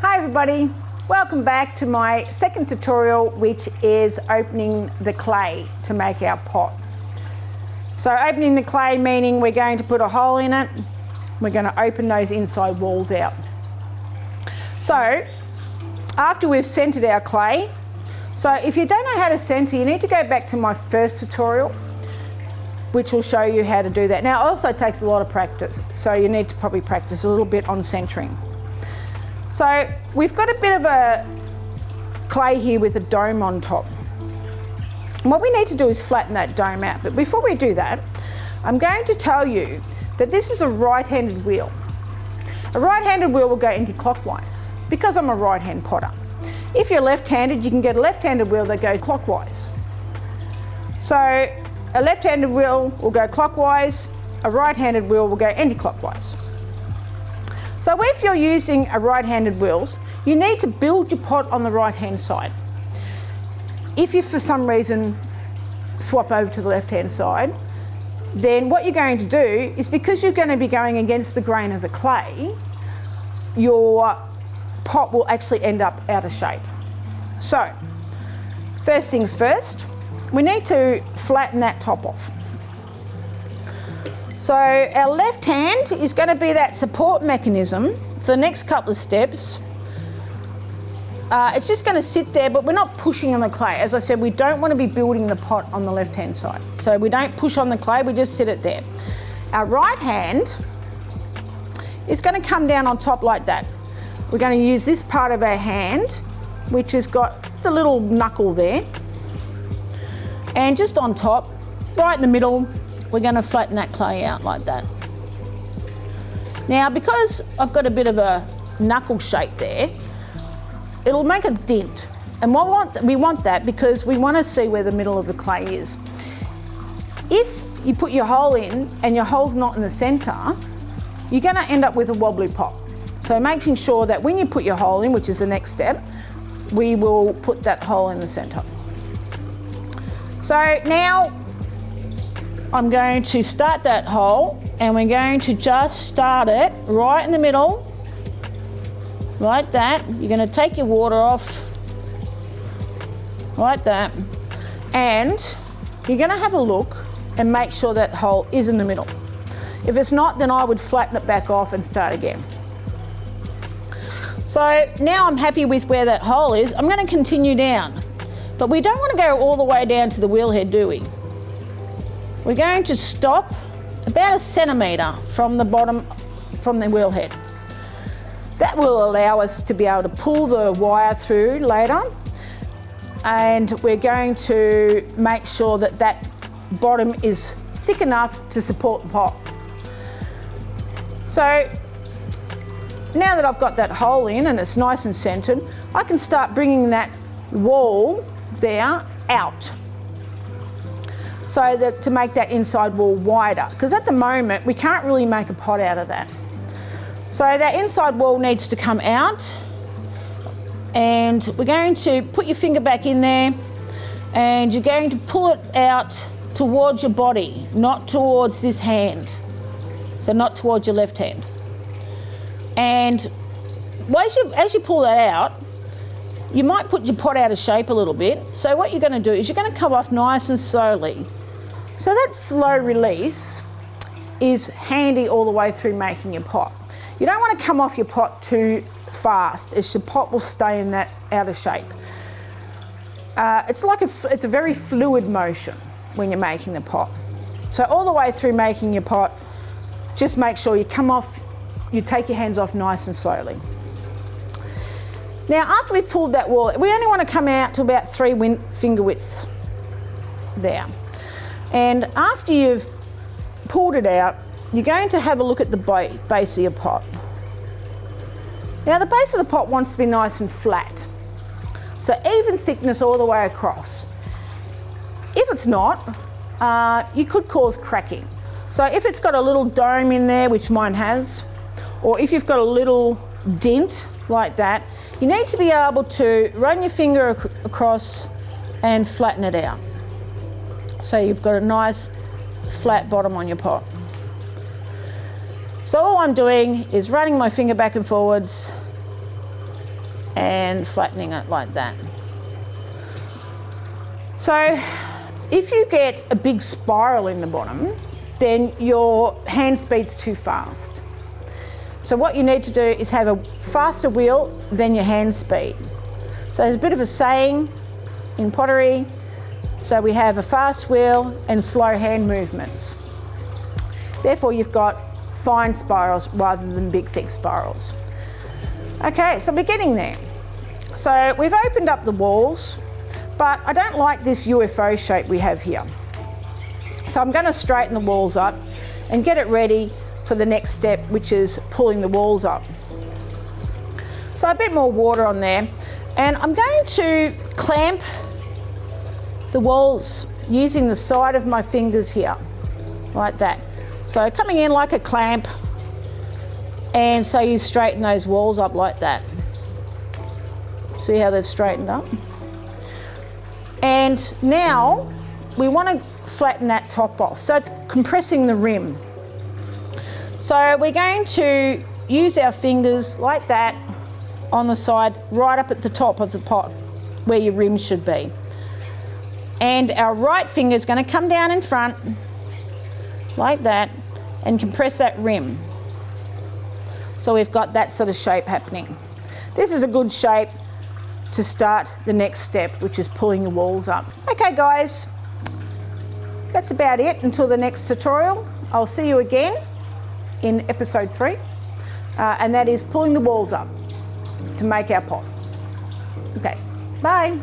Hi everybody, welcome back to my second tutorial, which is opening the clay to make our pot. So opening the clay meaning we're going to put a hole in it, we're going to open those inside walls out. So after we've centered our clay, so if you don't know how to center, you need to go back to my first tutorial, which will show you how to do that. Now it also takes a lot of practice, so you need to probably practice a little bit on centering. So we've got a bit of a clay here with a dome on top. And what we need to do is flatten that dome out. But before we do that, I'm going to tell you that this is a right-handed wheel. A right-handed wheel will go anti-clockwise because I'm a right-hand potter. If you're left-handed, you can get a left-handed wheel that goes clockwise. So a left-handed wheel will go clockwise, a right-handed wheel will go anti-clockwise. So if you're using a right-handed wheels, you need to build your pot on the right-hand side. If you for some reason swap over to the left-hand side, then what you're going to do is, because you're going to be going against the grain of the clay, your pot will actually end up out of shape. So first things first, we need to flatten that top off. So our left hand is going to be that support mechanism for the next couple of steps. It's just going to sit there, but we're not pushing on the clay. As I said, we don't want to be building the pot on the left hand side. So we don't push on the clay, we just sit it there. Our right hand is going to come down on top like that. We're going to use this part of our hand, which has got the little knuckle there. And just on top, right in the middle, we're going to flatten that clay out like that. Now, because I've got a bit of a knuckle shape there, it'll make a dent. And we want that because we want to see where the middle of the clay is. If you put your hole in and your hole's not in the centre, you're going to end up with a wobbly pot. So making sure that when you put your hole in, which is the next step, we will put that hole in the centre. So now I'm going to start that hole, and we're going to just start it right in the middle, like that. You're going to take your water off, like that, and you're going to have a look and make sure that hole is in the middle. If it's not, then I would flatten it back off and start again. So now I'm happy with where that hole is. I'm going to continue down, but we don't want to go all the way down to the wheel head, do we? We're going to stop about 1 centimetre from the bottom, from the wheel head. That will allow us to be able to pull the wire through later, and we're going to make sure that that bottom is thick enough to support the pot. So now that I've got that hole in and it's nice and centred, I can start bringing that wall there out, so that to make that inside wall wider, because at the moment we can't really make a pot out of that. So that inside wall needs to come out, and we're going to put your finger back in there, and you're going to pull it out towards your body, not towards this hand, so not towards your left hand. And as you pull that out, you might put your pot out of shape a little bit. So what you're going to do is you're going to come off nice and slowly. So that slow release is handy all the way through making your pot. You don't want to come off your pot too fast, as your pot will stay in that out of shape. It's a very fluid motion when you're making the pot. So all the way through making your pot, just make sure you take your hands off nice and slowly. Now after we've pulled that wall, we only want to come out to about 3 finger widths there. And after you've pulled it out, you're going to have a look at the base of your pot. Now the base of the pot wants to be nice and flat, so even thickness all the way across. If it's not, you could cause cracking. So if it's got a little dome in there, which mine has, or if you've got a little dent like that, you need to be able to run your finger across and flatten it out, so you've got a nice flat bottom on your pot. So all I'm doing is running my finger back and forwards and flattening it like that. So if you get a big spiral in the bottom, then your hand speed's too fast. So what you need to do is have a faster wheel than your hand speed. So there's a bit of a saying in pottery. So we have a fast wheel and slow hand movements. Therefore you've got fine spirals rather than big thick spirals. Okay, so we're getting there. So we've opened up the walls, but I don't like this UFO shape we have here. So I'm going to straighten the walls up and get it ready for the next step, which is pulling the walls up. So a bit more water on there, and I'm going to clamp the walls using the side of my fingers here, like that. So coming in like a clamp, and so you straighten those walls up like that. See how they've straightened up? And now we want to flatten that top off. So it's compressing the rim. So we're going to use our fingers like that on the side, right up at the top of the pot where your rim should be. And our right finger is going to come down in front like that and compress that rim. So we've got that sort of shape happening. This is a good shape to start the next step, which is pulling the walls up. Okay guys, that's about it until the next tutorial. I'll see you again in episode 3, and that is pulling the walls up to make our pot. Okay, bye.